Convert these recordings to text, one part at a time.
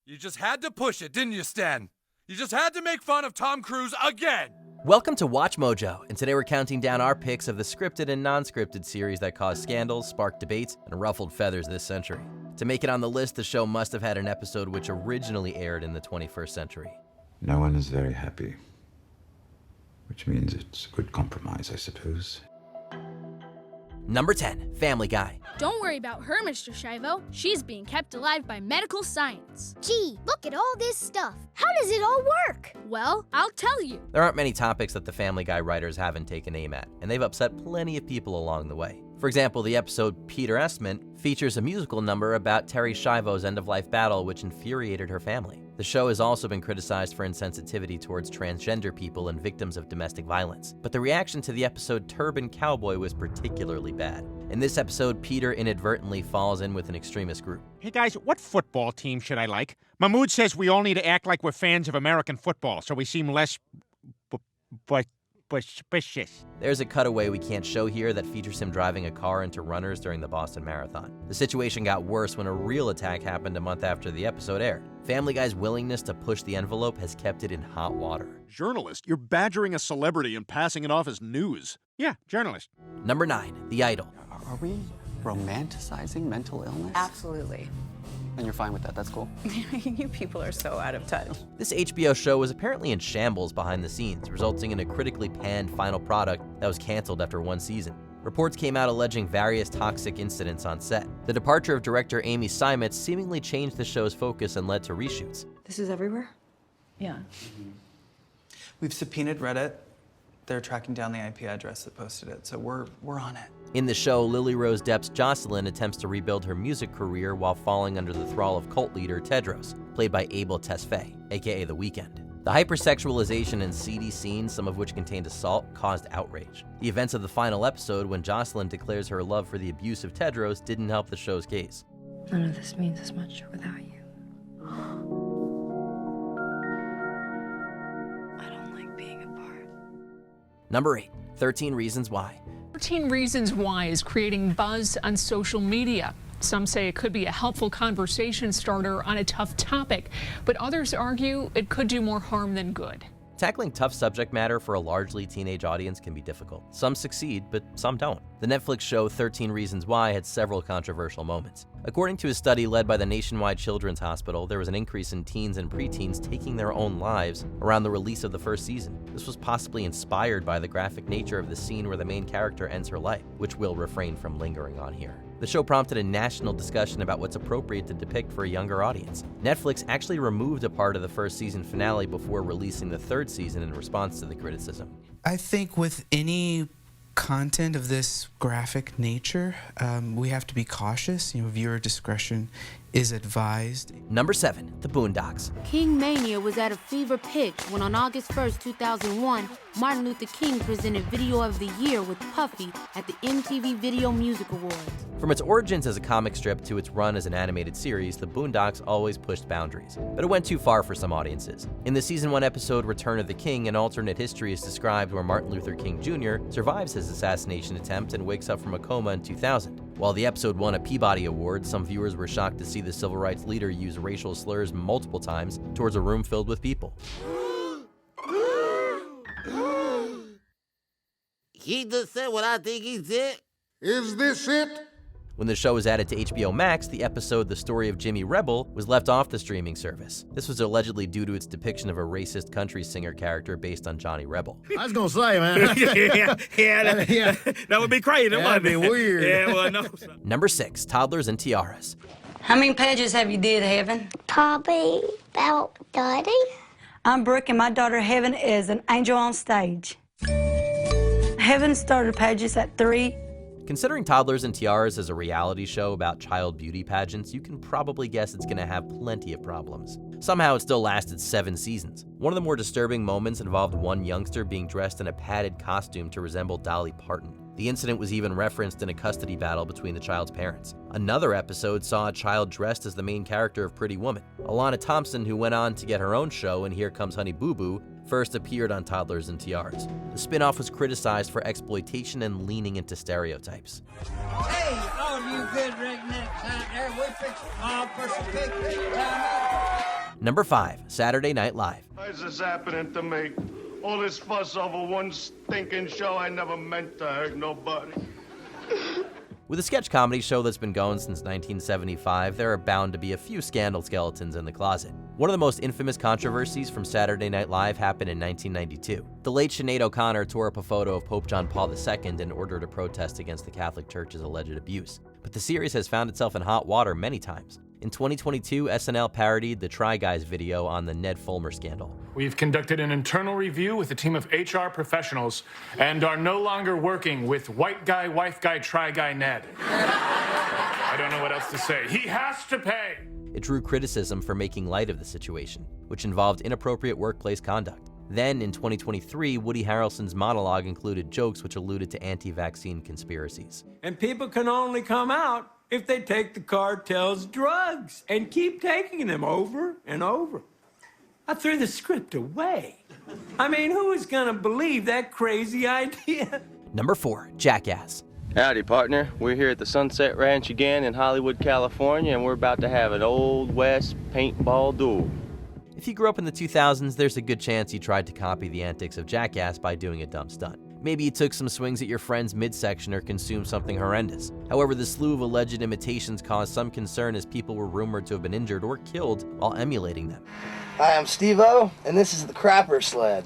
You just had to push it, didn't you, Stan? You just had to make fun of Tom Cruise again! Welcome to Watch Mojo, and today we're counting down our picks of the scripted and non-scripted series that caused scandals, sparked debates, and ruffled feathers this century. To make it on the list, the show must have had an episode which originally aired in the 21st century. No one is very happy, which means it's a good compromise, I suppose. Number 10, Family Guy. Don't worry about her, Mr. Shivo. She's being kept alive by medical science. Gee, look at all this stuff. How does it all work? Well, I'll tell you. There aren't many topics that the Family Guy writers haven't taken aim at, and they've upset plenty of people along the way. For example, the episode Peter Esmond features a musical number about Terry Schiavo's end-of-life battle, which infuriated her family. The show has also been criticized for insensitivity towards transgender people and victims of domestic violence, but the reaction to the episode Turban Cowboy was particularly bad. In this episode, Peter inadvertently falls in with an extremist group. Hey guys, what football team should I like? Mahmoud says we all need to act like we're fans of American football, so we seem less suspicious. There's a cutaway we can't show here that features him driving a car into runners during the Boston Marathon. The situation got worse when a real attack happened a month after the episode aired. Family Guy's willingness to push the envelope has kept it in hot water. Journalist, you're badgering a celebrity and passing it off as news. Yeah, journalist. Number 9, The Idol. Are we romanticizing mental illness? Absolutely. And you're fine with that, that's cool. You people are so out of touch. This HBO show was apparently in shambles behind the scenes, resulting in a critically panned final product that was canceled after one season. Reports came out alleging various toxic incidents on set. The departure of director Amy Seimetz seemingly changed the show's focus and led to reshoots. This is everywhere? Yeah. We've subpoenaed Reddit. They're tracking down the IP address that posted it, so we're on it. In the show, Lily Rose Depp's Jocelyn attempts to rebuild her music career while falling under the thrall of cult leader Tedros, played by Abel Tesfaye, aka The Weeknd. The hypersexualization and seedy scenes, some of which contained assault, caused outrage. The events of the final episode, when Jocelyn declares her love for the abusive Tedros, didn't help the show's case. None of this means as much without you. I don't like being apart. Number 8, 13 Reasons Why. 13 Reasons Why is creating buzz on social media. Some say it could be a helpful conversation starter on a tough topic, but others argue it could do more harm than good. Tackling tough subject matter for a largely teenage audience can be difficult. Some succeed, but some don't. The Netflix show 13 Reasons Why had several controversial moments. According to a study led by the Nationwide Children's Hospital, there was an increase in teens and preteens taking their own lives around the release of the first season. This was possibly inspired by the graphic nature of the scene where the main character ends her life, which we'll refrain from lingering on here. The show prompted a national discussion about what's appropriate to depict for a younger audience. Netflix actually removed a part of the first season finale before releasing the third season in response to the criticism. I think with any content of this graphic nature, we have to be cautious. Viewer discretion is advised. Number 7, The Boondocks. King Mania was at a fever pitch when on August 1st, 2001, Martin Luther King presented Video of the Year with Puffy at the MTV Video Music Awards. From its origins as a comic strip to its run as an animated series, The Boondocks always pushed boundaries, but it went too far for some audiences. In the season 1 episode Return of the King, an alternate history is described where Martin Luther King Jr. survives his assassination attempt and wakes up from a coma in 2000. While the episode won a Peabody Award, some viewers were shocked to see the civil rights leader use racial slurs multiple times towards a room filled with people. He just said what I think he said. Is this it? When the show was added to HBO Max, the episode The Story of Jimmy Rebel was left off the streaming service. This was allegedly due to its depiction of a racist country singer character based on Johnny Rebel. I was gonna say, man. That would be crazy. That'd be weird. Yeah, well, no. Number 6, Toddlers and Tiaras. How many pages have you did, Heaven? Probably about 30. I'm Brooke, and my daughter Heaven is an angel on stage. Heaven started pages at 3. Considering Toddlers and Tiaras as a reality show about child beauty pageants, you can probably guess it's going to have plenty of problems. Somehow it still lasted 7 seasons. One of the more disturbing moments involved one youngster being dressed in a padded costume to resemble Dolly Parton. The incident was even referenced in a custody battle between the child's parents. Another episode saw a child dressed as the main character of Pretty Woman. Alana Thompson, who went on to get her own show in Here Comes Honey Boo Boo, first appeared on Toddlers and Tiaras. The spin-off was criticized for exploitation and leaning into stereotypes. Hey, all you good rednecks out there, we fix to mob for some big time. Number 5, Saturday Night Live. Why is this happening to me? All this fuss over one stinking show. I never meant to hurt nobody. With a sketch comedy show that's been going since 1975, there are bound to be a few scandal skeletons in the closet. One of the most infamous controversies from Saturday Night Live happened in 1992. The late Sinead O'Connor tore up a photo of Pope John Paul II in order to protest against the Catholic Church's alleged abuse. But the series has found itself in hot water many times. In 2022, SNL parodied the Try Guys video on the Ned Fulmer scandal. We've conducted an internal review with a team of HR professionals and are no longer working with white guy, wife guy, try guy Ned. I don't know what else to say. He has to pay! It drew criticism for making light of the situation, which involved inappropriate workplace conduct. Then, in 2023, Woody Harrelson's monologue included jokes which alluded to anti-vaccine conspiracies. And people can only come out if they take the cartel's drugs and keep taking them over and over. I threw the script away. I mean, who is gonna believe that crazy idea? Number 4, Jackass. Howdy, partner. We're here at the Sunset Ranch again in Hollywood, California, and we're about to have an Old West paintball duel. If you grew up in the 2000s, there's a good chance you tried to copy the antics of Jackass by doing a dumb stunt. Maybe you took some swings at your friend's midsection or consumed something horrendous. However, the slew of alleged imitations caused some concern as people were rumored to have been injured or killed while emulating them. Hi, I'm Steve-O, and this is the Crapper Sled.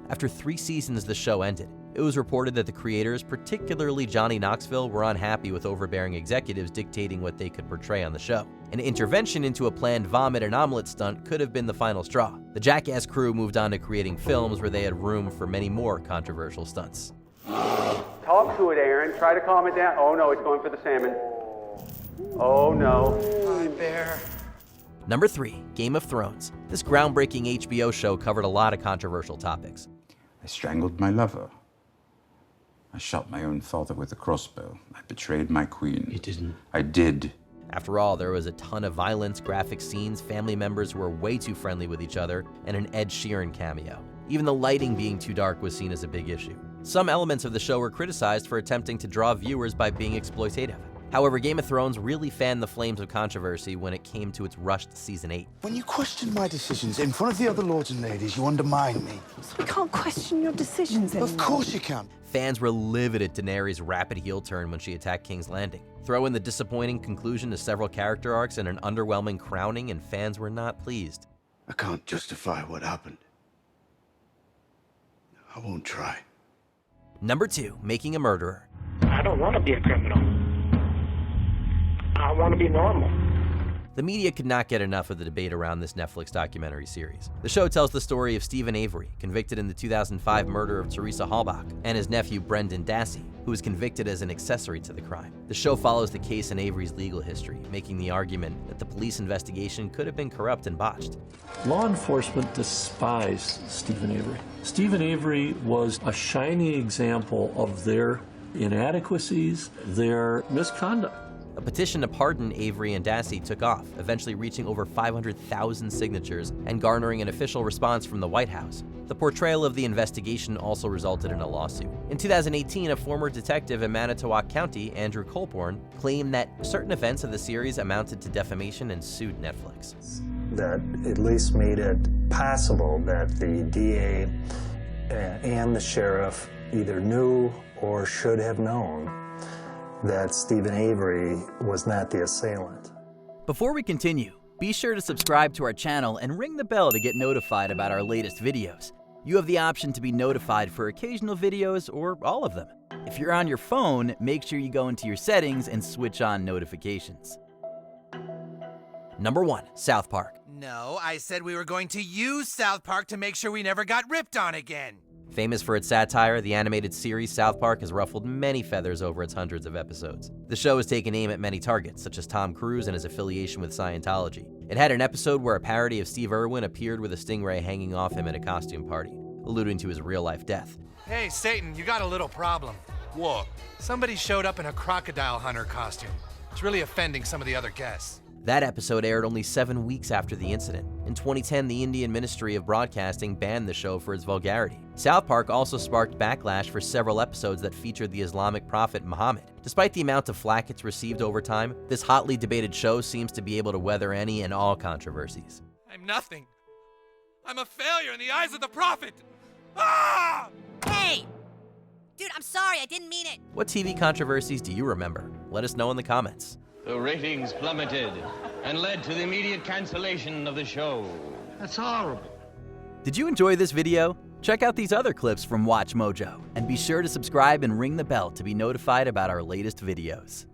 After 3 seasons, the show ended. It was reported that the creators, particularly Johnny Knoxville, were unhappy with overbearing executives dictating what they could portray on the show. An intervention into a planned vomit and omelet stunt could have been the final straw. The Jackass crew moved on to creating films where they had room for many more controversial stunts. Talk to it, Aaron. Try to calm it down. Oh no, it's going for the salmon. Oh no. Hi, Bear. Number 3, Game of Thrones. This groundbreaking HBO show covered a lot of controversial topics. I strangled my lover. I shot my own father with a crossbow. I betrayed my queen. You didn't. I did. After all, there was a ton of violence, graphic scenes, family members who were way too friendly with each other, and an Ed Sheeran cameo. Even the lighting being too dark was seen as a big issue. Some elements of the show were criticized for attempting to draw viewers by being exploitative. However, Game of Thrones really fanned the flames of controversy when it came to its rushed season 8. When you question my decisions in front of the other lords and ladies, you undermine me. So we can't question your decisions anymore. Of course you can. Fans were livid at Daenerys' rapid heel turn when she attacked King's Landing. Throw in the disappointing conclusion to several character arcs and an underwhelming crowning, and fans were not pleased. I can't justify what happened. I won't try. Number 2, Making a Murderer. I don't want to be a criminal. I want to be normal. The media could not get enough of the debate around this Netflix documentary series. The show tells the story of Stephen Avery, convicted in the 2005 murder of Teresa Halbach, and his nephew Brendan Dassey, who was convicted as an accessory to the crime. The show follows the case and Avery's legal history, making the argument that the police investigation could have been corrupt and botched. Law enforcement despised Stephen Avery. Stephen Avery was a shining example of their inadequacies, their misconduct. A petition to pardon Avery and Dassey took off, eventually reaching over 500,000 signatures and garnering an official response from the White House. The portrayal of the investigation also resulted in a lawsuit. In 2018, a former detective in Manitowoc County, Andrew Colborn, claimed that certain events of the series amounted to defamation and sued Netflix. That at least made it possible that the DA and the sheriff either knew or should have known that Stephen Avery was not the assailant. Before we continue, be sure to subscribe to our channel and ring the bell to get notified about our latest videos. You have the option to be notified for occasional videos or all of them. If you're on your phone, make sure you go into your settings and switch on notifications. Number 1, South Park. No, I said we were going to use South Park to make sure we never got ripped on again. Famous for its satire, the animated series South Park has ruffled many feathers over its hundreds of episodes. The show has taken aim at many targets, such as Tom Cruise and his affiliation with Scientology. It had an episode where a parody of Steve Irwin appeared with a stingray hanging off him at a costume party, alluding to his real-life death. Hey, Satan, you got a little problem. What? Somebody showed up in a crocodile hunter costume. It's really offending some of the other guests. That episode aired only 7 weeks after the incident, In 2010, the Indian Ministry of Broadcasting banned the show for its vulgarity. South Park also sparked backlash for several episodes that featured the Islamic prophet Muhammad. Despite the amount of flack it's received over time, this hotly debated show seems to be able to weather any and all controversies. I'm nothing. I'm a failure in the eyes of the prophet. Ah! Hey! Dude, I'm sorry, I didn't mean it. What TV controversies do you remember? Let us know in the comments. The ratings plummeted and led to the immediate cancellation of the show. That's horrible. Did you enjoy this video? Check out these other clips from WatchMojo, and be sure to subscribe and ring the bell to be notified about our latest videos.